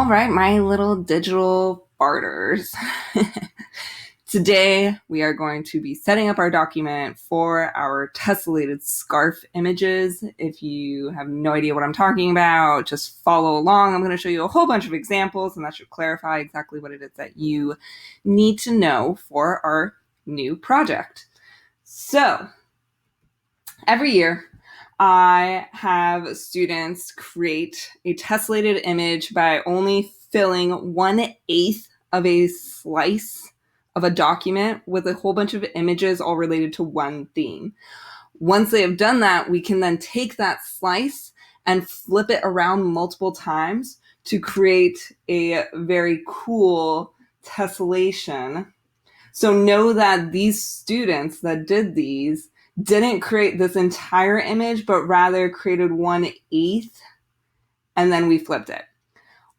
All right, my little digital barters. Today, we are going to be setting up our document for our tessellated scarf images. If you have no idea what I'm talking about, just follow along. I'm going to show you a whole bunch of examples, and that should clarify exactly what it is that you need to know for our new project. So, every year, I have students create a tessellated image by only filling 1/8 of a slice of a document with a whole bunch of images all related to one theme. Once they have done that, we can then take that slice and flip it around multiple times to create a very cool tessellation. So know that these students that did these didn't create this entire image, but rather created 1/8, and then we flipped it.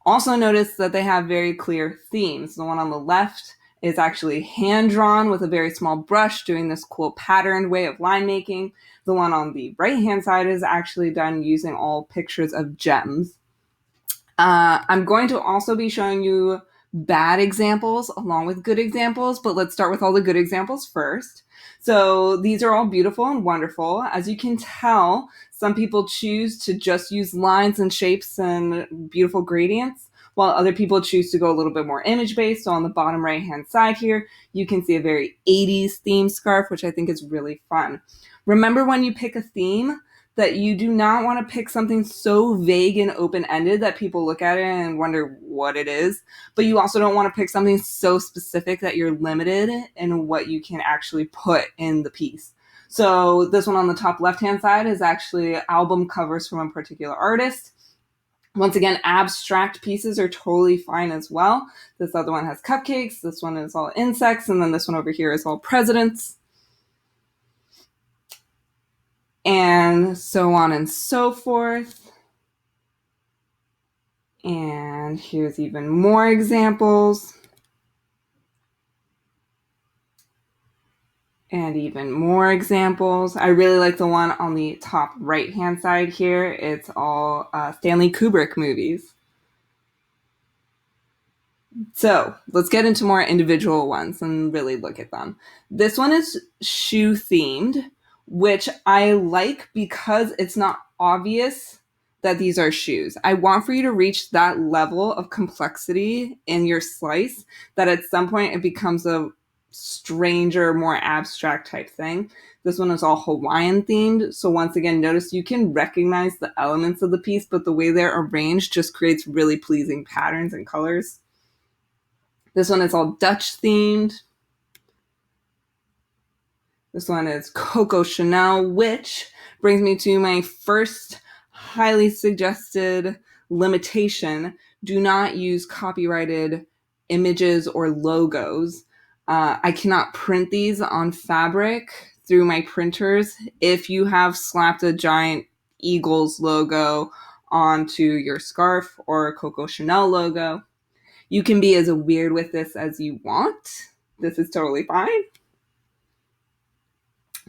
Also notice that they have very clear themes. The one on the left is actually hand-drawn with a very small brush doing this cool patterned way of line making. The one on the right-hand side is actually done using all pictures of gems. I'm going to also be showing you bad examples along with good examples, but let's start with all the good examples first. So these are all beautiful and wonderful. As you can tell, some people choose to just use lines and shapes and beautiful gradients, while other people choose to go a little bit more image-based. So on the bottom right-hand side here, you can see a very 80s theme scarf, which I think is really fun. Remember, when you pick a theme, that you do not want to pick something so vague and open-ended that people look at it and wonder what it is. But you also don't want to pick something so specific that you're limited in what you can actually put in the piece. So this one on the top left-hand side is actually album covers from a particular artist. Once again, abstract pieces are totally fine as well. This other one has cupcakes. This one is all insects. And then this one over here is all presidents. And so on and so forth. And here's even more examples. And even more examples. I really like the one on the top right-hand side here. It's all Stanley Kubrick movies. So let's get into more individual ones and really look at them. This one is shoe themed, which I like because it's not obvious that these are shoes. I want for you to reach that level of complexity in your slice that at some point it becomes a stranger, more abstract type thing. This one is all Hawaiian themed. So once again, notice you can recognize the elements of the piece, but the way they're arranged just creates really pleasing patterns and colors. This one is all Dutch themed. This one is Coco Chanel, which brings me to my first highly suggested limitation. Do not use copyrighted images or logos. I cannot print these on fabric through my printers if you have slapped a giant Eagles logo onto your scarf or a Coco Chanel logo. You can be as weird with this as you want. This is totally fine.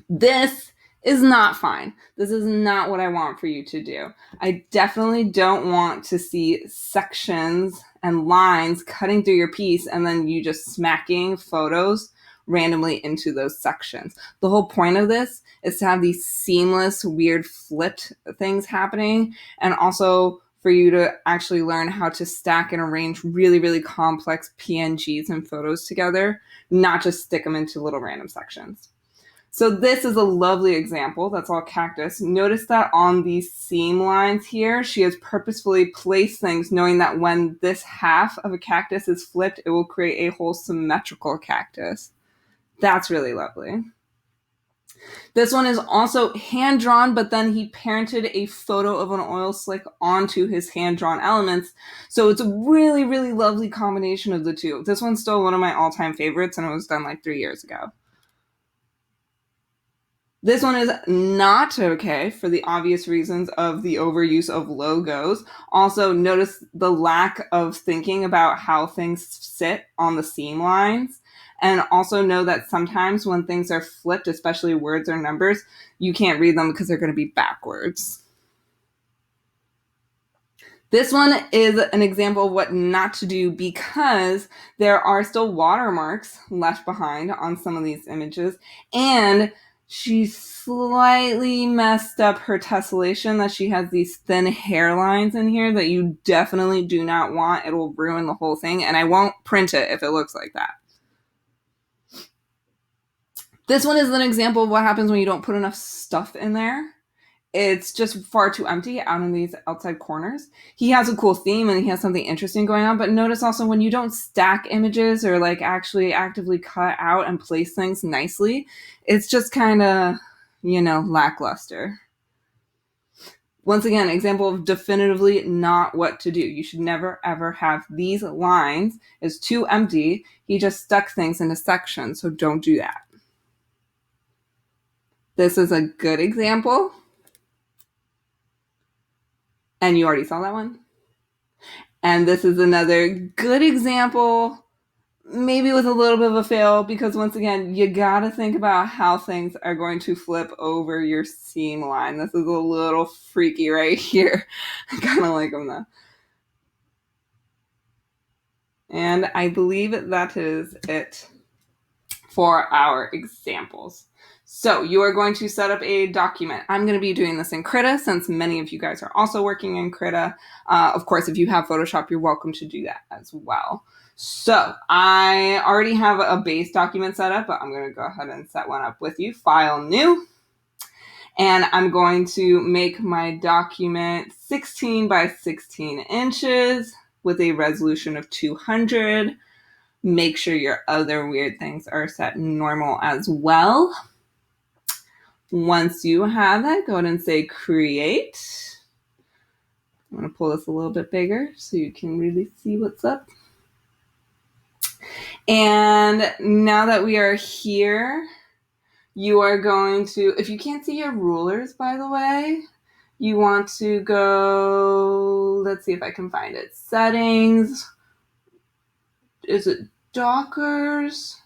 This is not fine. This is not what I want for you to do. I definitely don't want to see sections and lines cutting through your piece and then you just smacking photos randomly into those sections. The whole point of this is to have these seamless, weird flipped things happening, and also for you to actually learn how to stack and arrange really, really complex PNGs and photos together, not just stick them into little random sections. So this is a lovely example. That's all cactus. Notice that on these seam lines here, she has purposefully placed things knowing that when this half of a cactus is flipped, it will create a whole symmetrical cactus. That's really lovely. This one is also hand-drawn, but then he parented a photo of an oil slick onto his hand-drawn elements. So it's a really, really lovely combination of the two. This one's still one of my all-time favorites, and it was done like 3 years ago. This one is not okay for the obvious reasons of the overuse of logos. Also, notice the lack of thinking about how things sit on the seam lines. And also know that sometimes when things are flipped, especially words or numbers, you can't read them because they're going to be backwards. This one is an example of what not to do because there are still watermarks left behind on some of these images, and she slightly messed up her tessellation, that she has these thin hairlines in here that you definitely do not want. It will ruin the whole thing, and I won't print it if it looks like that. This one is an example of what happens when you don't put enough stuff in there. It's just far too empty out in these outside corners. He has a cool theme and he has something interesting going on, but notice also when you don't stack images or like actually actively cut out and place things nicely, it's just kind of, lackluster. Once again, example of definitively not what to do. You should never ever have these lines as too empty. He just stuck things into sections, so don't do that. This is a good example. And you already saw that one. And this is another good example, maybe with a little bit of a fail, because once again, you gotta think about how things are going to flip over your seam line. This is a little freaky right here. I kind of like them though. And I believe that is it for our examples. So you are going to set up a document. I'm going to be doing this in Krita since many of you guys are also working in Krita. Of course, if you have Photoshop, you're welcome to do that as well. So I already have a base document set up, but I'm going to go ahead and set one up with you. File, new. And I'm going to make my document 16 by 16 inches with a resolution of 200. Make sure your other weird things are set normal as well. Once you have that, go ahead and say create. I'm going to pull this a little bit bigger so you can really see what's up. And now that we are here, you are going to, if you can't see your rulers, by the way, you want to go, let's see if I can find it. Settings. Is it Dockers?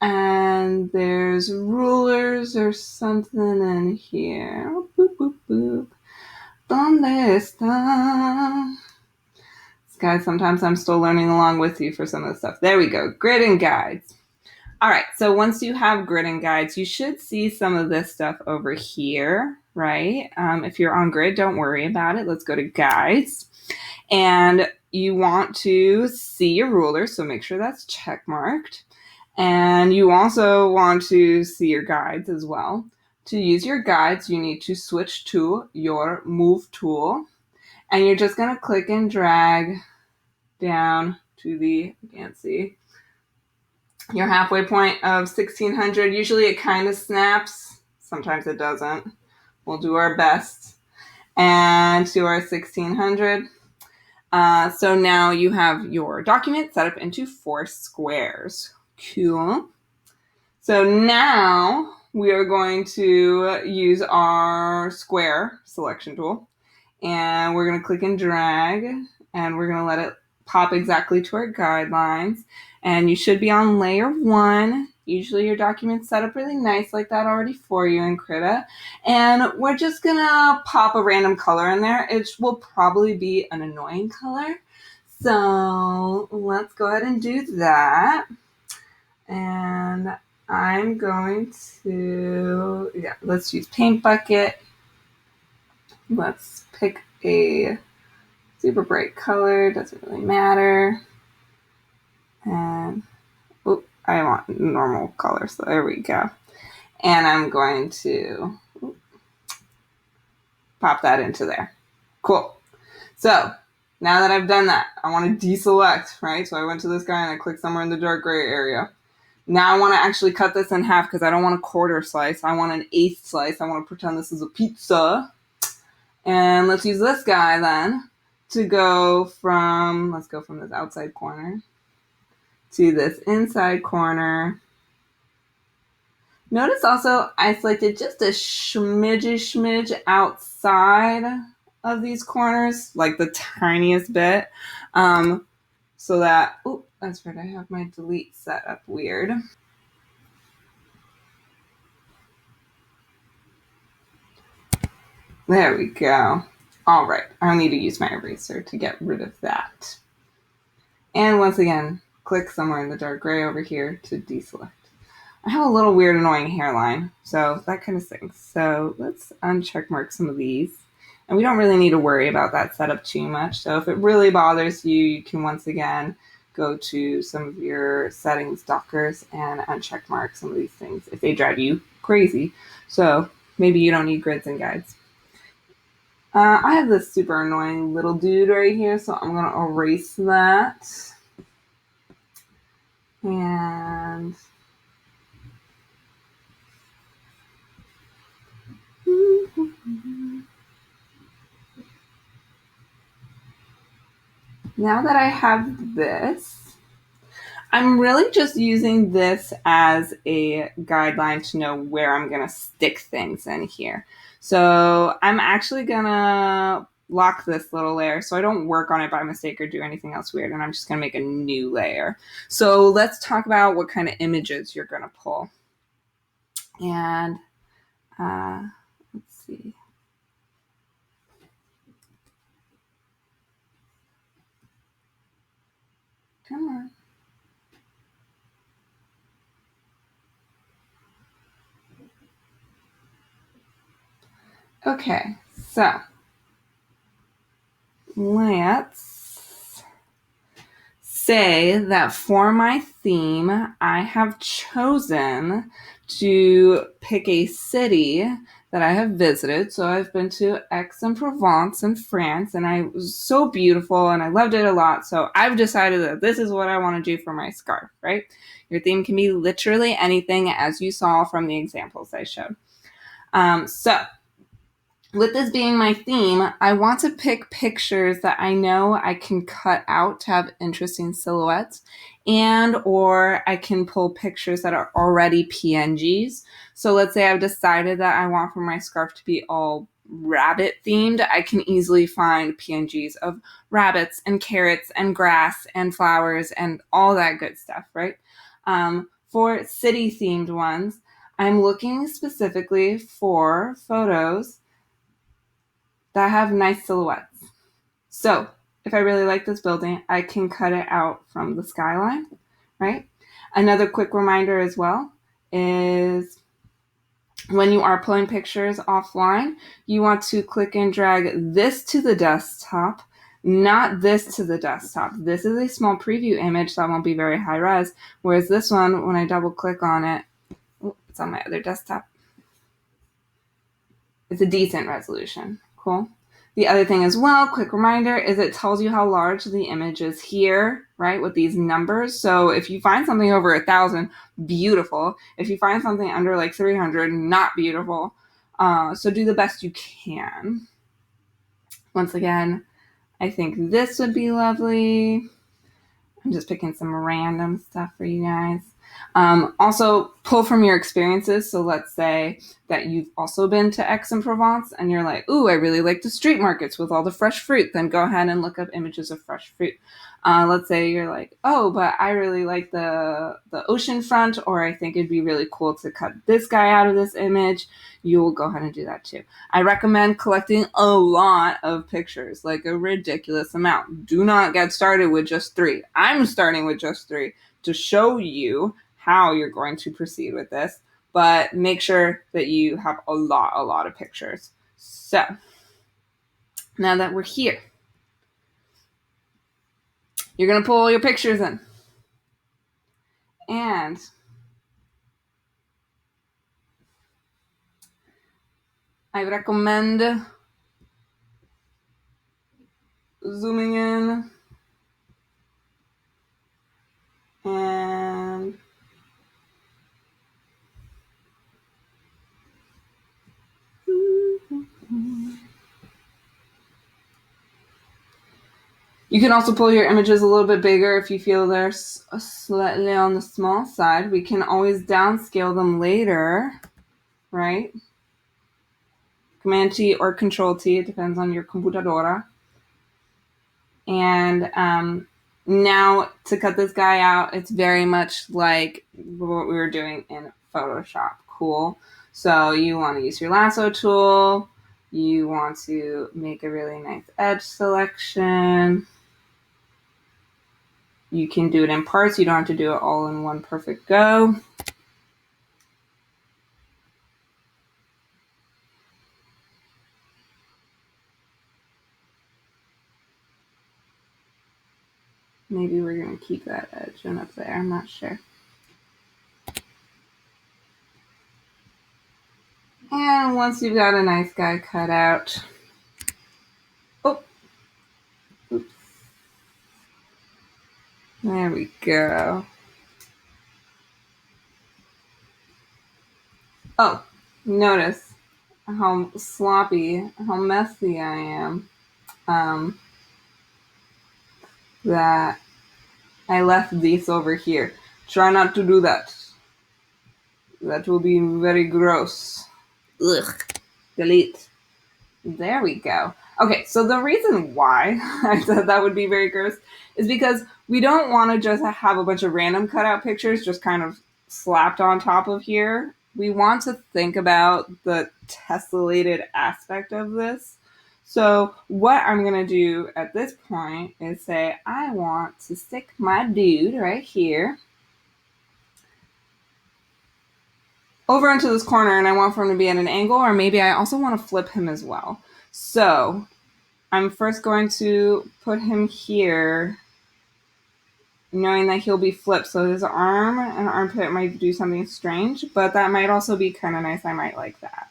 And there's rulers or something in here. Boop, boop, boop. ¿Dónde está? Guys, sometimes I'm still learning along with you for some of the stuff. There we go. Grid and guides. All right. So once you have grid and guides, you should see some of this stuff over here, right? If you're on grid, don't worry about it. Let's go to guides. And you want to see your ruler, so make sure that's check marked. And you also want to see your guides as well. To use your guides, you need to switch to your move tool. And you're just going to click and drag down to the, you can't see, your halfway point of 1600. Usually it kind of snaps. Sometimes it doesn't. We'll do our best. And to our 1600. So now you have your document set up into 4 squares. Cool. So now we are going to use our square selection tool. And we're going to click and drag. And we're going to let it pop exactly to our guidelines. And you should be on layer 1. Usually your document's set up really nice like that already for you in Krita. And we're just going to pop a random color in there. It will probably be an annoying color. So let's go ahead and do that. And I'm going to, let's use paint bucket. Let's pick a super bright color, doesn't really matter. And I want normal color, so there we go. And I'm going to pop that into there. Cool. So now that I've done that, I want to deselect, right? So I went to this guy and I clicked somewhere in the dark gray area. Now I want to actually cut this in half because I don't want a quarter slice. I want an 1/8 slice. I want to pretend this is a pizza. And let's use this guy then to go from, let's go from this outside corner to this inside corner. Notice also I selected just a smidge outside of these corners, like the tiniest bit, so that, oh, that's right, I have my delete set up weird. There we go. All right, I'll need to use my eraser to get rid of that. And once again, click somewhere in the dark gray over here to deselect. I have a little weird annoying hairline, so that kind of stinks. So let's uncheck mark some of these. And we don't really need to worry about that setup too much. So if it really bothers you, you can once again go to some of your settings dockers and uncheck mark some of these things if they drive you crazy. So maybe you don't need grids and guides. I have this super annoying little dude right here, so I'm going to erase that. And now that I have this, I'm really just using this as a guideline to know where I'm going to stick things in here. So I'm actually going to lock this little layer so I don't work on it by mistake or do anything else weird, and I'm just going to make a new layer. So let's talk about what kind of images you're going to pull. And let's see. Come on. Okay, so let's say that for my theme, I have chosen to pick a city that I have visited. So I've been to Aix-en-Provence in France, and it was so beautiful and I loved it a lot. So I've decided that this is what I want to do for my scarf, right? Your theme can be literally anything, as you saw from the examples I showed. So with this being my theme, I want to pick pictures that I know I can cut out to have interesting silhouettes, and or I can pull pictures that are already PNGs. So let's say I've decided that I want for my scarf to be all rabbit themed. I can easily find PNGs of rabbits and carrots and grass and flowers and all that good stuff, right? For city themed ones, I'm looking specifically for photos that have nice silhouettes. So if I really like this building, I can cut it out from the skyline, right? Another quick reminder as well is when you are pulling pictures offline, you want to click and drag this to the desktop, not this to the desktop. This is a small preview image that won't be very high res, whereas this one, when I double click on it, it's on my other desktop. It's a decent resolution. Cool. The other thing as well, quick reminder, is it tells you how large the image is here, right, with these numbers. So if you find something over 1,000, beautiful. If you find something under like 300, not beautiful. So do the best you can. Once again, I think this would be lovely. I'm just picking some random stuff for you guys. Also, pull from your experiences. So let's say that you've also been to Aix-en-Provence and you're like, ooh, I really like the street markets with all the fresh fruit. Then go ahead and look up images of fresh fruit. Let's say you're like, oh, but I really like the ocean front, or I think it'd be really cool to cut this guy out of this image. You will go ahead and do that too. I recommend collecting a lot of pictures, like a ridiculous amount. Do not get started with just 3. I'm starting with just 3 to show you how you're going to proceed with this, but make sure that you have a lot of pictures. So now that we're here, you're going to pull your pictures in. And I recommend zooming in and you can also pull your images a little bit bigger if you feel they're slightly on the small side. We can always downscale them later, right? Command T or Control T, it depends on your computadora. And now to cut this guy out, it's very much like what we were doing in Photoshop. Cool. So you want to use your lasso tool, You want to make a really nice edge selection. You can do it in parts. You don't have to do it all in one perfect go. Maybe we're going to keep that edge in up there. I'm not sure. And once you've got a nice guy cut out, oh, oops. There we go. Oh, notice how sloppy, how messy I am. That I left this over here. Try not to do that. That will be very gross. Ugh. Delete. There we go. Okay, so the reason why I said that would be very gross is because we don't want to just have a bunch of random cutout pictures just kind of slapped on top of here. We want to think about the tessellated aspect of this. So what I'm going to do at this point is say, I want to stick my dude right here over into this corner, and I want for him to be at an angle, or maybe I also want to flip him as well. So I'm first going to put him here, knowing that he'll be flipped. So his arm and armpit might do something strange, but that might also be kind of nice. I might like that.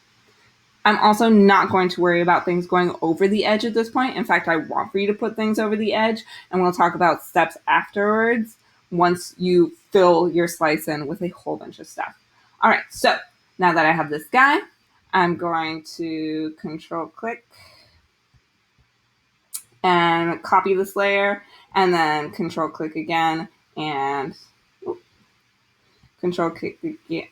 I'm also not going to worry about things going over the edge at this point. In fact, I want for you to put things over the edge, and we'll talk about steps afterwards once you fill your slice in with a whole bunch of stuff. All right, so now that I have this guy, I'm going to control click and copy this layer, and then control click again and control click again.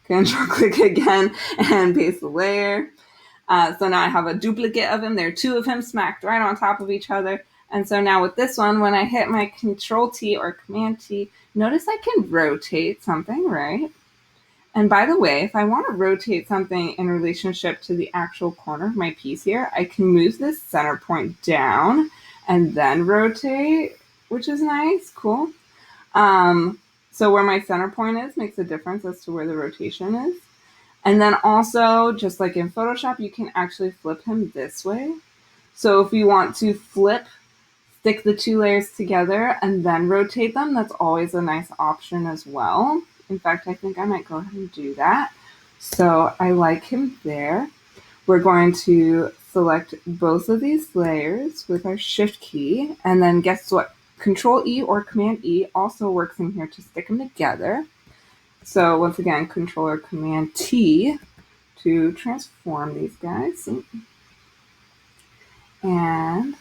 Control click again and paste the layer. So now I have a duplicate of him. There are two of him smacked right on top of each other. And so now with this one, when I hit my Control T or Command T, notice I can rotate something, right? And by the way, if I want to rotate something in relationship to the actual corner of my piece here, I can move this center point down and then rotate, which is nice, cool. So where my center point is makes a difference as to where the rotation is. And then also, just like in Photoshop, you can actually flip him this way. So if you want to stick the two layers together and then rotate them, that's always a nice option as well. In fact, I think I might go ahead and do that. So I like him there. We're going to select both of these layers with our Shift key, and then guess what? Control E or Command E also works in here to stick them together. So once again, Control or Command T to transform these guys. And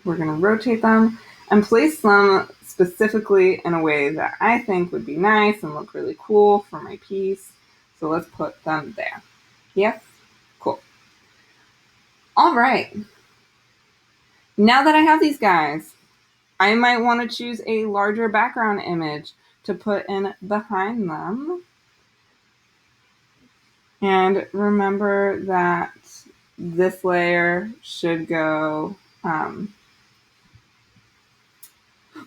we're going to rotate them and place them specifically in a way that I think would be nice and look really cool for my piece. So let's put them there. Yes? Cool. All right. Now that I have these guys, I might want to choose a larger background image to put in behind them. And remember that this layer should go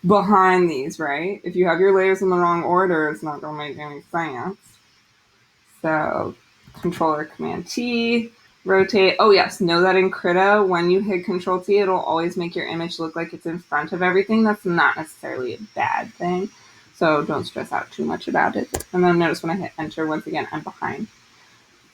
behind these, right? If you have your layers in the wrong order, it's not going to make any sense. So Control or Command T, rotate. Oh yes, know that in Krita, when you hit Control T, it'll always make your image look like it's in front of everything. That's not necessarily a bad thing. So don't stress out too much about it. And then notice when I hit Enter, once again, I'm behind.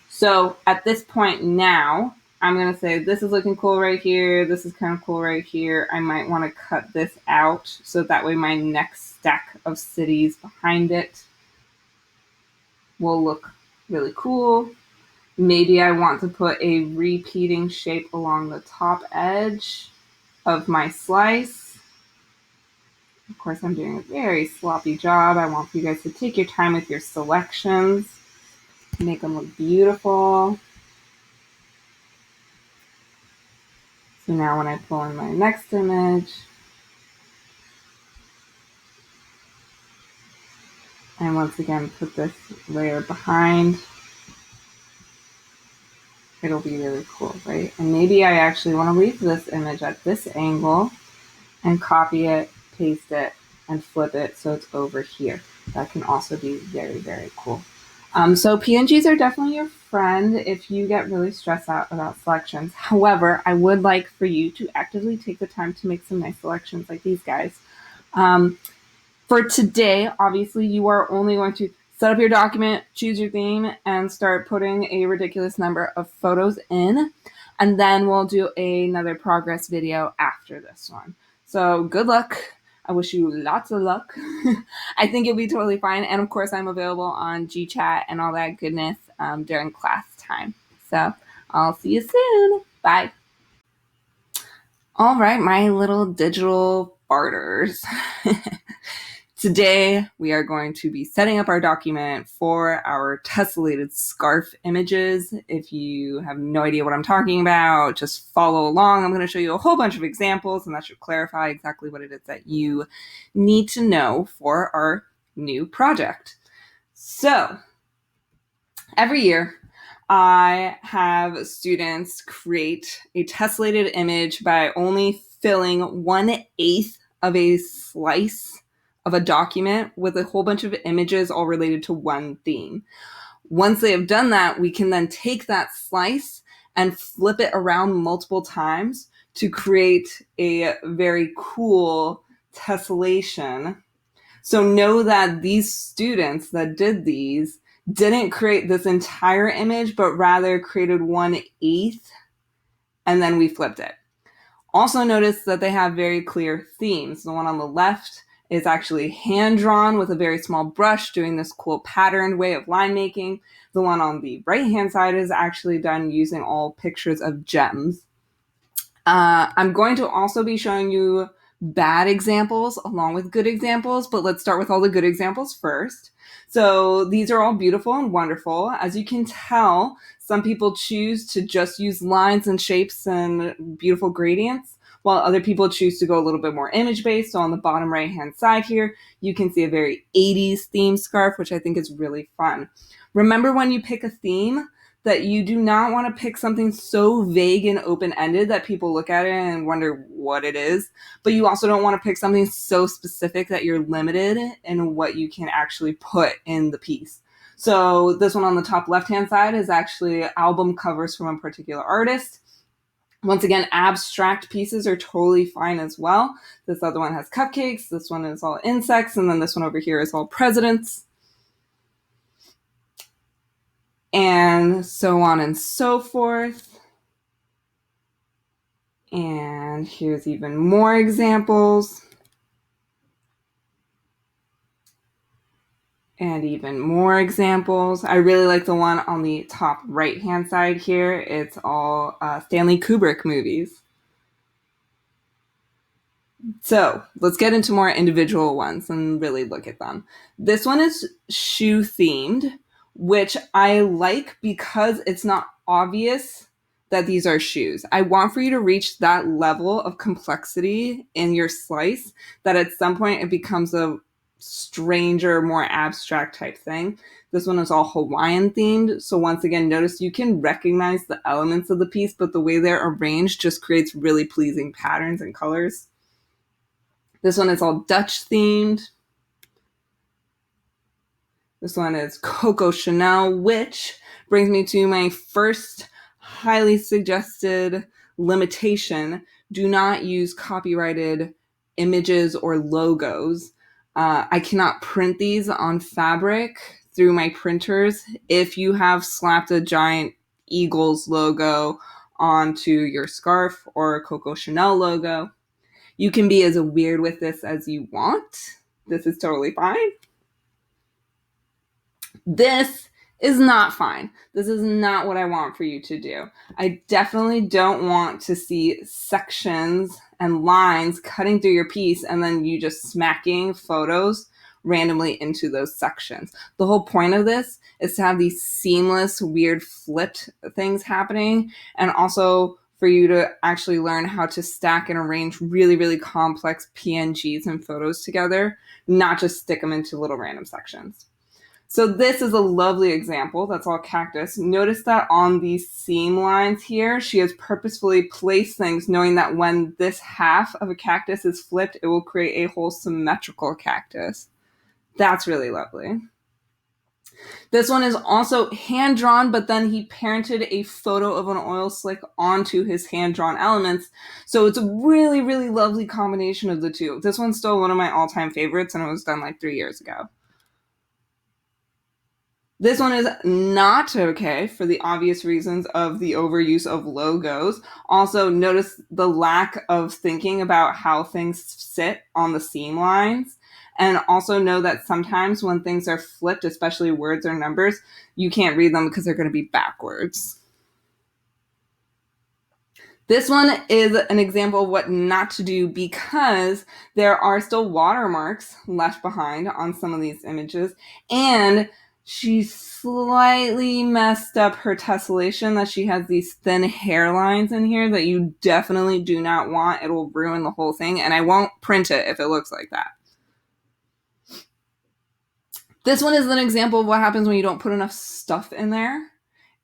So at this point now, I'm going to say this is looking cool right here. This is kind of cool right here. I might want to cut this out so that way my next stack of cities behind it will look really cool. Maybe I want to put a repeating shape along the top edge of my slice. Of course, I'm doing a very sloppy job. I want you guys to take your time with your selections, make them look beautiful. So now when I pull in my next image, and once again put this layer behind, It'll be really cool, right? And maybe I actually want to leave this image at this angle and copy it, paste it, and flip it so it's over here. That can also be very, very cool. So PNGs are definitely your friend if you get really stressed out about selections. However, I would like for you to actively take the time to make some nice selections like these guys. For today, obviously, you are only going to set up your document, choose your theme, and start putting a ridiculous number of photos in. And then we'll do another progress video after this one. So good luck. I wish you lots of luck. I think you'll be totally fine. And of course, I'm available on GChat and all that goodness during class time. So I'll see you soon. Bye. All right, my little digital farters. Today, we are going to be setting up our document for our tessellated scarf images. If you have no idea what I'm talking about, just follow along. I'm going to show you a whole bunch of examples, and that should clarify exactly what it is that you need to know for our new project. So, every year, I have students create a tessellated image by only filling 1/8 of a slice of a document with a whole bunch of images all related to one theme. Once they have done that, we can then take that slice and flip it around multiple times to create a very cool tessellation. So know that these students that did these didn't create this entire image, but rather created 1/8, and then we flipped it. Also notice that they have very clear themes. The one on the left is actually hand-drawn with a very small brush doing this cool patterned way of line making. The one on the right-hand side is actually done using all pictures of gems. I'm going to also be showing you bad examples along with good examples, but let's start with all the good examples first. So these are all beautiful and wonderful. As you can tell, some people choose to just use lines and shapes and beautiful gradients, while other people choose to go a little bit more image-based. So on the bottom right-hand side here, you can see a very 80s theme scarf, which I think is really fun. Remember, when you pick a theme, that you do not want to pick something so vague and open-ended that people look at it and wonder what it is. But you also don't want to pick something so specific that you're limited in what you can actually put in the piece. So this one on the top left-hand side is actually album covers from a particular artist. Once again, abstract pieces are totally fine as well. This other one has cupcakes. This one is all insects. And then this one over here is all presidents. And so on and so forth. And here's even more examples. And even more examples. I really like the one on the top right-hand side here. It's all Stanley Kubrick movies. So let's get into more individual ones and really look at them. This one is shoe themed, which I like because it's not obvious that these are shoes. I want for you to reach that level of complexity in your slice that at some point it becomes a stranger, more abstract type thing. This one is all Hawaiian themed. So once again, notice you can recognize the elements of the piece, but the way they're arranged just creates really pleasing patterns and colors. This one is all Dutch themed. This one is Coco Chanel, which brings me to my first highly suggested limitation. Do not use copyrighted images or logos. I cannot print these on fabric through my printers if you have slapped a giant Eagles logo onto your scarf or a Coco Chanel logo. You can be as weird with this as you want. This is totally fine. This is not fine. This is not what I want for you to do. I definitely don't want to see sections and lines cutting through your piece and then you just smacking photos randomly into those sections. The whole point of this is to have these seamless, weird flipped things happening, and also for you to actually learn how to stack and arrange really, really complex PNGs and photos together, not just stick them into little random sections. So this is a lovely example. That's all cactus. Notice that on these seam lines here, she has purposefully placed things knowing that when this half of a cactus is flipped, it will create a whole symmetrical cactus. That's really lovely. This one is also hand-drawn, but then he parented a photo of an oil slick onto his hand-drawn elements. So it's a really, really lovely combination of the two. This one's still one of my all-time favorites, and it was done like 3 years ago. This one is not okay for the obvious reasons of the overuse of logos. Also, notice the lack of thinking about how things sit on the seam lines. And also know that sometimes when things are flipped, especially words or numbers, you can't read them because they're going to be backwards. This one is an example of what not to do because there are still watermarks left behind on some of these images, and she slightly messed up her tessellation, that she has these thin hairlines in here that you definitely do not want. It will ruin the whole thing, and I won't print it if it looks like that. This one is an example of what happens when you don't put enough stuff in there.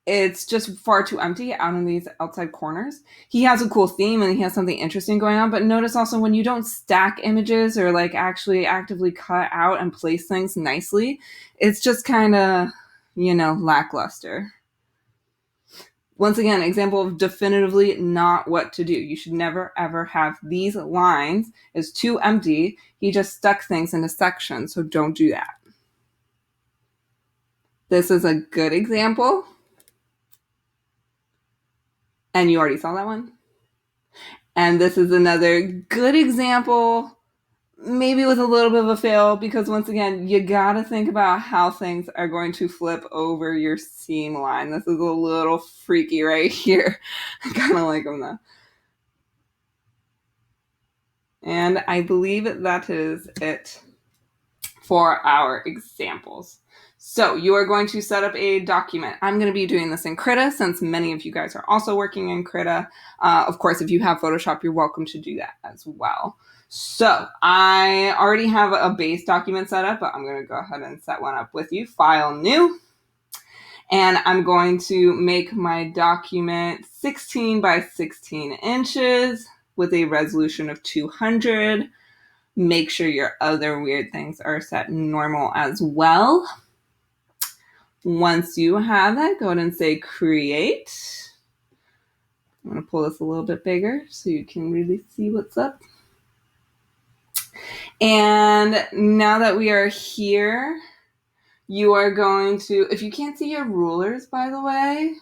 It's just far too empty out in these outside corners. He has a cool theme and he has something interesting going on, but notice also when you don't stack images or like actually actively cut out and place things nicely, it's just kind of, lackluster. Once again, example of definitively not what to do. You should never ever have these lines as too empty. He just stuck things into sections, so don't do that. This is a good example. And you already saw that one. And this is another good example, maybe with a little bit of a fail, because once again, you gotta think about how things are going to flip over your seam line. This is a little freaky right here. I kind of like them though. And I believe that is it for our examples. So you are going to set up a document. I'm going to be doing this in Krita since many of you guys are also working in Krita. Of course, if you have Photoshop, you're welcome to do that as well. So I already have a base document set up, but I'm going to go ahead and set one up with you. File, new. And I'm going to make my document 16 by 16 inches with a resolution of 200. Make sure your other weird things are set normal as well. Once you have that, go ahead and say create. I'm going to pull this a little bit bigger so you can really see what's up. And now that we are here, you are going to, if you can't see your rulers, by the way,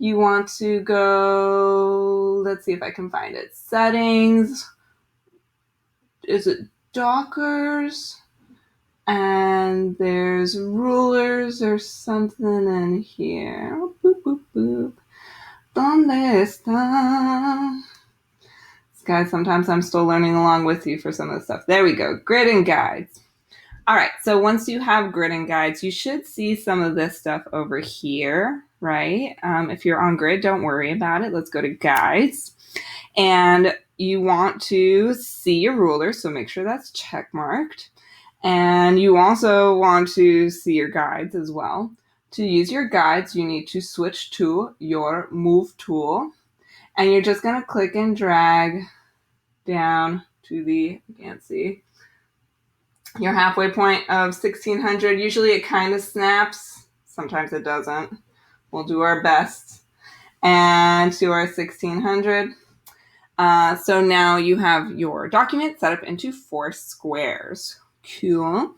you want to go, let's see if I can find it. Settings. Is it Dockers? And there's rulers or something in here. Boop, boop, boop. ¿Dónde está? Guys, sometimes I'm still learning along with you for some of the stuff. There we go. Grid and guides. All right. So once you have grid and guides, you should see some of this stuff over here, right? If you're on grid, don't worry about it. Let's go to guides. And you want to see your ruler, so make sure that's check marked. And you also want to see your guides as well. To use your guides, you need to switch to your move tool. And you're just going to click and drag down to the, you can't see, your halfway point of 1600. Usually it kind of snaps. Sometimes it doesn't. We'll do our best. And to our 1600. So now you have your document set up into 4 squares. Cool.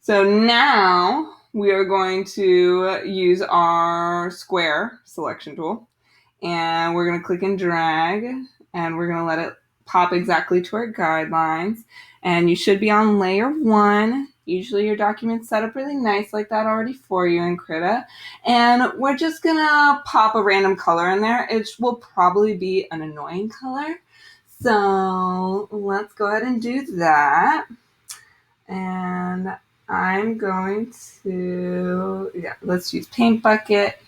So now we are going to use our square selection tool, and we're going to click and drag, and we're going to let it pop exactly to our guidelines. And you should be on layer 1. Usually your document's set up really nice like that already for you in Krita. And we're just going to pop a random color in there. It will probably be an annoying color. So let's go ahead and do that. And I'm going to, let's use paint bucket.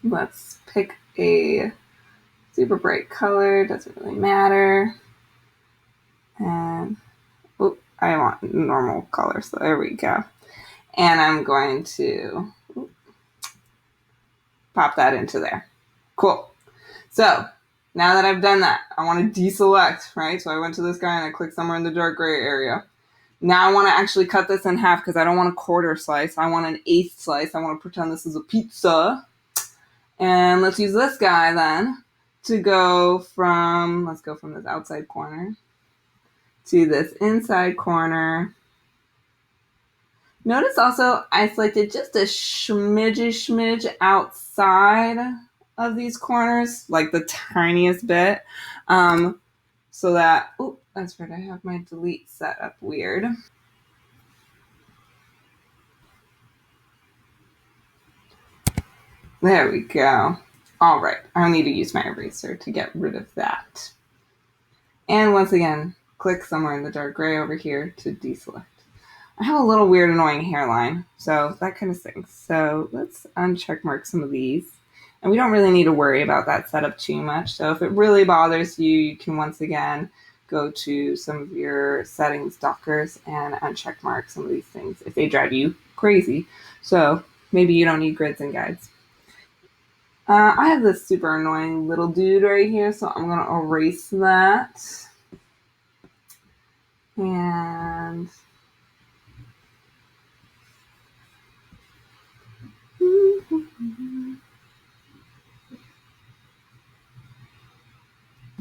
Let's pick a super bright color, doesn't really matter. And I want normal color, so there we go. And I'm going to pop that into there. Cool. So now that I've done that, I want to deselect, right? So I went to this guy and I clicked somewhere in the dark gray area. Now I want to actually cut this in half because I don't want a quarter slice. I want an eighth slice. I want to pretend this is a pizza. And let's use this guy then to go from, let's go from this outside corner to this inside corner. Notice also I selected just a smidge outside of these corners, like the tiniest bit, so that, oh, that's right, I have my delete set up weird. There we go. All right, I need to use my eraser to get rid of that. And once again, click somewhere in the dark gray over here to deselect. I have a little weird annoying hairline, so that kind of stinks. So let's uncheck mark some of these. And we don't really need to worry about that setup too much. So if it really bothers you, you can once again go to some of your settings dockers and uncheck mark some of these things if they drive you crazy. So maybe you don't need grids and guides. I have this super annoying little dude right here, so I'm going to erase that. And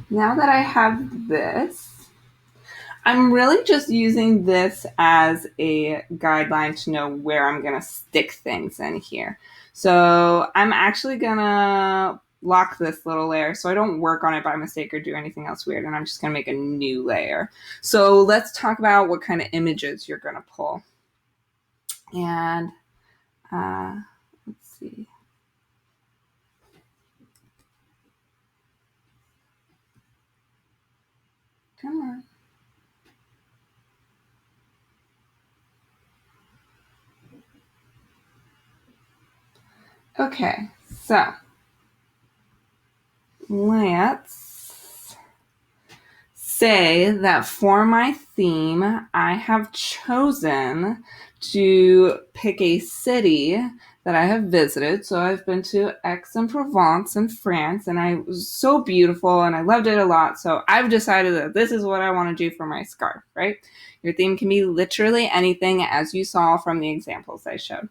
now that I have this, I'm really just using this as a guideline to know where I'm going to stick things in here. So I'm actually going to lock this little layer so I don't work on it by mistake or do anything else weird, and I'm just going to make a new layer. So let's talk about what kind of images you're going to pull. And let's see. Come on. Okay, so let's say that for my theme, I have chosen to pick a city that I have visited. So I've been to Aix-en-Provence in France, and it was so beautiful and I loved it a lot. So I've decided that this is what I want to do for my scarf, right? Your theme can be literally anything, as you saw from the examples I showed.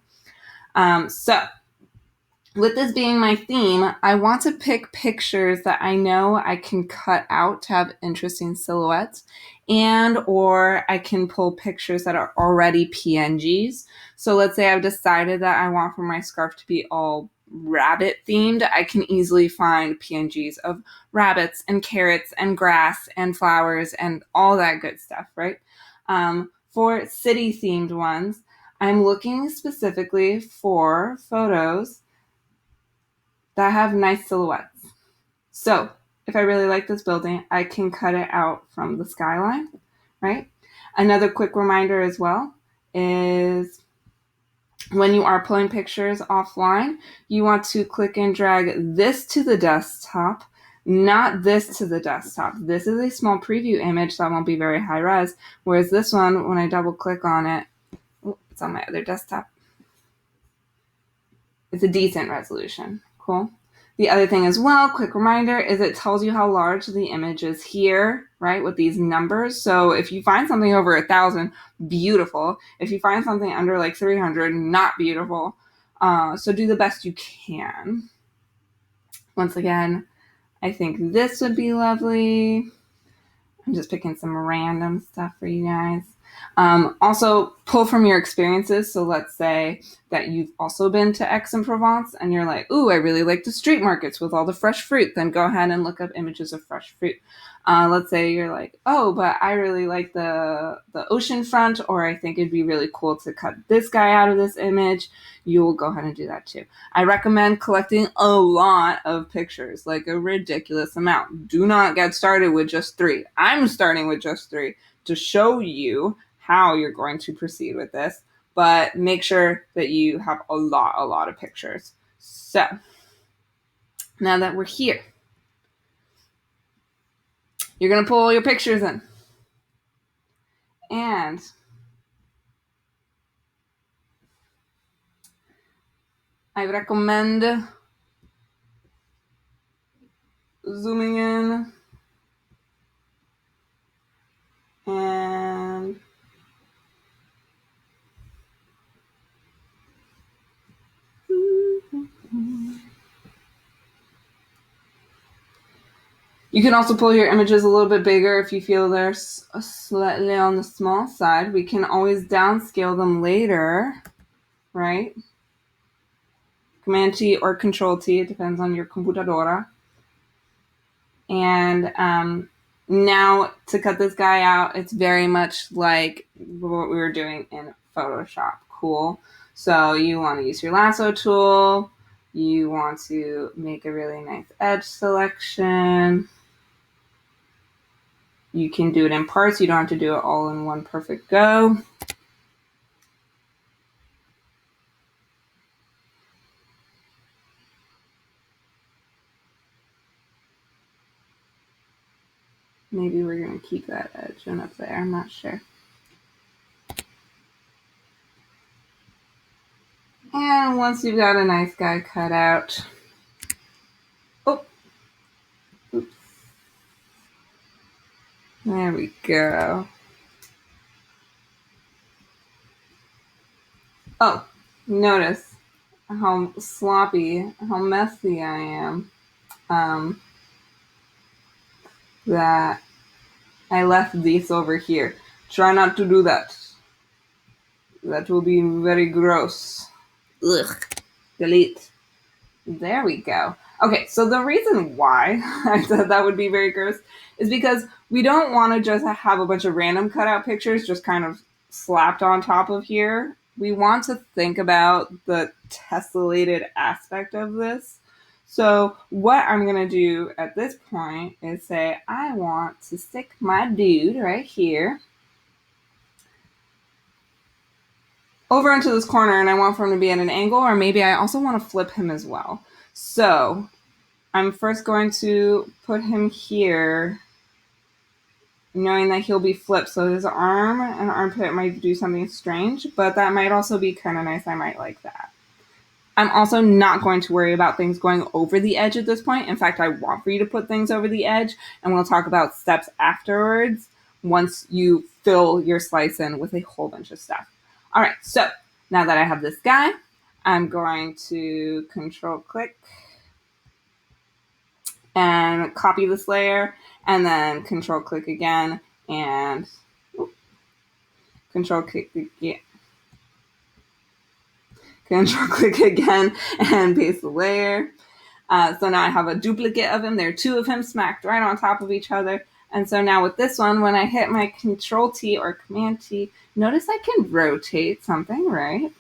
So with this being my theme, I want to pick pictures that I know I can cut out to have interesting silhouettes, and or I can pull pictures that are already PNGs. So let's say I've decided that I want for my scarf to be all rabbit themed. I can easily find PNGs of rabbits and carrots and grass and flowers and all that good stuff, right? For city themed ones, I'm looking specifically for photos that have nice silhouettes. So if I really like this building, I can cut it out from the skyline, right? Another quick reminder as well is when you are pulling pictures offline, you want to click and drag this to the desktop, not this to the desktop. This is a small preview image that won't be very high res, whereas this one, when I double click on it, it's on my other desktop. It's a decent resolution. Cool. The other thing as well, quick reminder, is it tells you how large the image is here, right, with these numbers. So if you find something over 1,000, beautiful. If you find something under like 300, not beautiful. So do the best you can. Once again, I think this would be lovely. I'm just picking some random stuff for you guys. Also, pull from your experiences. So let's say that you've also been to Aix-en-Provence and you're like, ooh, I really like the street markets with all the fresh fruit. Then go ahead and look up images of fresh fruit. Let's say you're like, oh, but I really like the ocean front, or I think it'd be really cool to cut this guy out of this image. You will go ahead and do that too. I recommend collecting a lot of pictures, like a ridiculous amount. Do not get started with just 3. I'm starting with just 3 to show you how you're going to proceed with this, but make sure that you have a lot of pictures. So now that we're here, you're going to pull your pictures in. And I recommend zooming in and you can also pull your images a little bit bigger if you feel they're slightly on the small side. We can always downscale them later, right? Command T or Control T, it depends on your computadora. And now to cut this guy out, it's very much like what we were doing in Photoshop. Cool. So you want to use your lasso tool. You want to make a really nice edge selection. You can do it in parts. You don't have to do it all in one perfect go. Maybe we're going to keep that edge in up there. I'm not sure. And once you've got a nice guy cut out, oh, oops. There we go. Oh, notice how sloppy, how messy I am. That I left these over here. Try not to do that. That will be very gross. Ugh. Delete. There we go. Okay, so the reason why I said that would be very gross is because we don't want to just have a bunch of random cutout pictures just kind of slapped on top of here. We want to think about the tessellated aspect of this. So what I'm going to do at this point is say, I want to stick my dude right here over into this corner, and I want for him to be at an angle, or maybe I also want to flip him as well. So I'm first going to put him here, knowing that he'll be flipped. So his arm and armpit might do something strange, but that might also be kind of nice. I might like that. I'm also not going to worry about things going over the edge at this point. In fact, I want for you to put things over the edge, and we'll talk about steps afterwards once you fill your slice in with a whole bunch of stuff. All right, so now that I have this guy, I'm going to Control click and copy this layer, and then Control click again and Control click again. Control click again and paste the layer. So now I have a duplicate of him. There are two of him smacked right on top of each other. And so now with this one, when I hit my Control T or Command T, notice I can rotate something, right?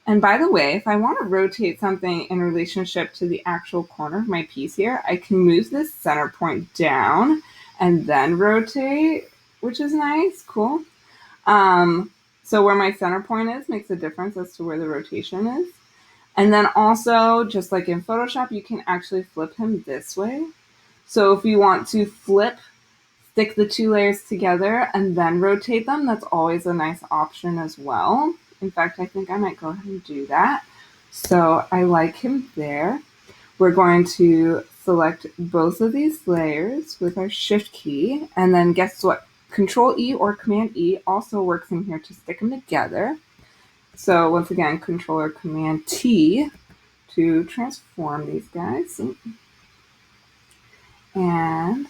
And by the way, if I want to rotate something in relationship to the actual corner of my piece here, I can move this center point down and then rotate, which is nice, cool. So where my center point is makes a difference as to where the rotation is. And then also, just like in Photoshop, you can actually flip him this way. So if you want to stick the two layers together and then rotate them, that's always a nice option as well. In fact, I think I might go ahead and do that. So I like him there. We're going to select both of these layers with our Shift key. And then guess what? Control E or Command E also works in here to stick them together. So once again, Control or Command T to transform these guys. And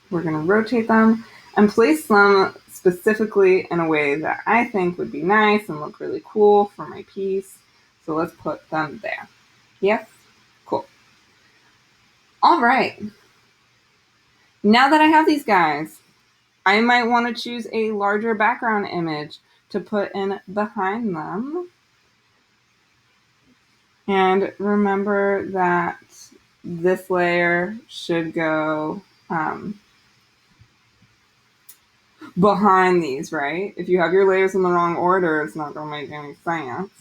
we're going to rotate them and place them specifically in a way that I think would be nice and look really cool for my piece. So let's put them there. Yes? Cool. All right. Now that I have these guys, I might want to choose a larger background image to put in behind them. And remember that this layer should go behind these, right? If you have your layers in the wrong order, it's not going to make any sense.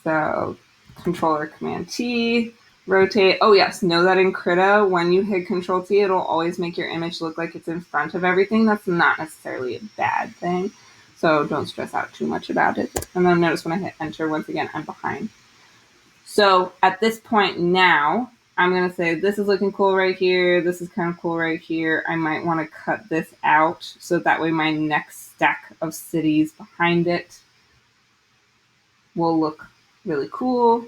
So Control or Command T, rotate. Oh yes, know that in Krita, when you hit Control T, it'll always make your image look like it's in front of everything. That's not necessarily a bad thing. So don't stress out too much about it. And then notice when I hit Enter, once again, I'm behind. So at this point now, I'm going to say this is looking cool right here. This is kind of cool right here. I might want to cut this out so that way my next stack of cities behind it will look really cool.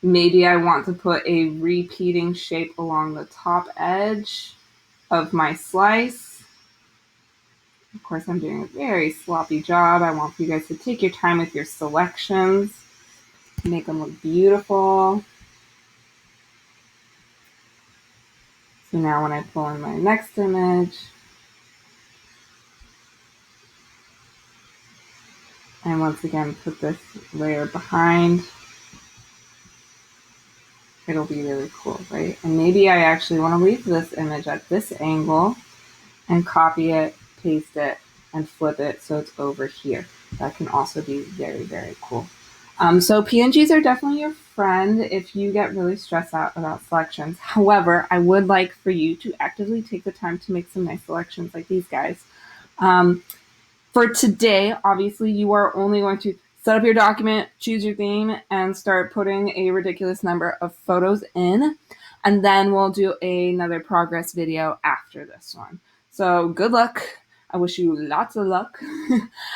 Maybe I want to put a repeating shape along the top edge of my slice. Of course, I'm doing a very sloppy job. I want you guys to take your time with your selections, make them look beautiful. So now when I pull in my next image, and once again put this layer behind, it'll be really cool, right? And maybe I actually want to leave this image at this angle and copy it, paste it, and flip it so it's over here. That can also be very, very cool. So PNGs are definitely your friend if you get really stressed out about selections. However, I would like for you to actively take the time to make some nice selections like these guys. For today, obviously, you are only going to set up your document, choose your theme, and start putting a ridiculous number of photos in. And then we'll do another progress video after this one. So good luck. I wish you lots of luck.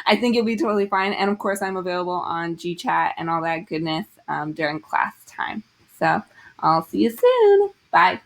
I think you'll be totally fine. And of course, I'm available on GChat and all that goodness during class time. So I'll see you soon. Bye.